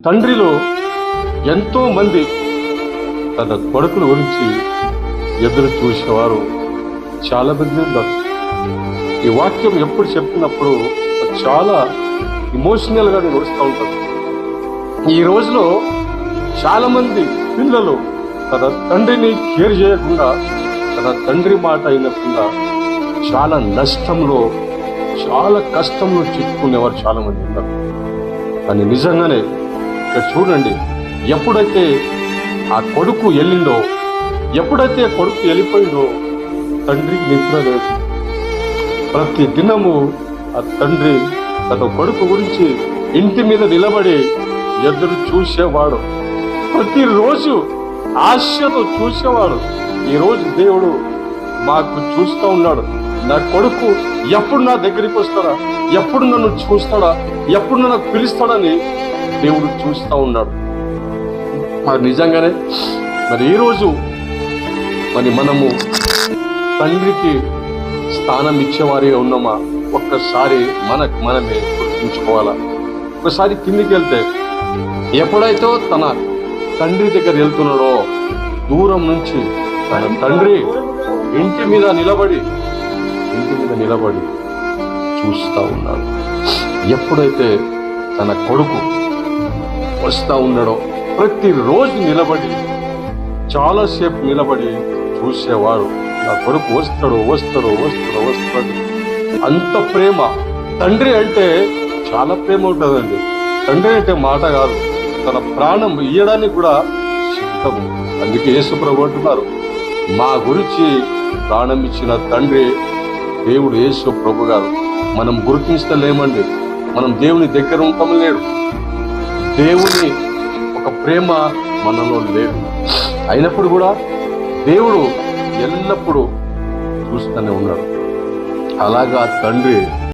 తండ్రిలో ఎంతో మంది తన కొడుకుల గురించి ఎదురు చూసేవారు చాలా మంది ఉన్నారు. ఈ వాక్యం ఎప్పుడు చెప్పినప్పుడు చాలా ఇమోషనల్గా నేను వస్తూ ఉంటాను. ఈ రోజులో చాలా మంది పిల్లలు తన తండ్రిని కేర్ చేయకుండా, తన తండ్రి మాట అయినకుండా చాలా నష్టంలో, చాలా కష్టంలో చిక్కుకునేవారు చాలా మంది ఉన్నారు. కానీ నిజంగానే ఇక్కడ చూడండి, ఎప్పుడైతే ఆ కొడుకు వెళ్ళిండో, ఎప్పుడైతే కొడుకు వెళ్ళిపోయిండో తండ్రికి నిద్ర లేదు. ప్రతి దినము ఆ తండ్రి తన కొడుకు గురించి ఇంటి మీద నిలబడి ఎదురు చూసేవాడు. ప్రతిరోజు ఆశతో చూసేవాడు. ఈరోజు దేవుడు మాకు చూస్తూ ఉన్నాడు. నా కొడుకు ఎప్పుడు నా దగ్గరికి వస్తాడా, ఎప్పుడు నన్ను చూస్తాడా, ఎప్పుడు నన్ను పిలుస్తాడని దేవుడు చూస్తూ ఉన్నాడు. మరి నిజంగానే మరి ఈరోజు మనము తండ్రికి స్థానం ఇచ్చేవారిగా ఉన్నామా? ఒక్కసారి మనమే గుర్తుంచుకోవాలా. ఒకసారి కిందికి వెళ్తే, ఎప్పుడైతే తన తండ్రి దగ్గర వెళ్తున్నాడో దూరం నుంచి తన తండ్రి ఇంటి మీద నిలబడి చూస్తూ ఉన్నాడు. ఎప్పుడైతే తన కొడుకు వస్తూ ఉన్నాడో ప్రతిరోజు నిలబడి, చాలాసేపు నిలబడి చూసేవాడు. నా కొడుకు వస్తాడు. అంత ప్రేమ. తండ్రి అంటే చాలా ప్రేమ ఉంటుందండి. తండ్రి అంటే మాట కాదు, తన ప్రాణం ఇయ్యడానికి కూడా సిద్ధము. అందుకే యేసు ప్రభు అంటున్నారు, మా గురించి ప్రాణం ఇచ్చిన తండ్రి దేవుడు యేసు ప్రభు గారు. మనం గుర్తించలేమండి, మనం దేవుని దగ్గర ఉంటాం లేడు. దేవుని ఒక ప్రేమ మనలో లేదు. అయినప్పుడు కూడా దేవుడు ఎల్లప్పుడూ చూస్తూనే ఉన్నాడు. అలాగా తండ్రి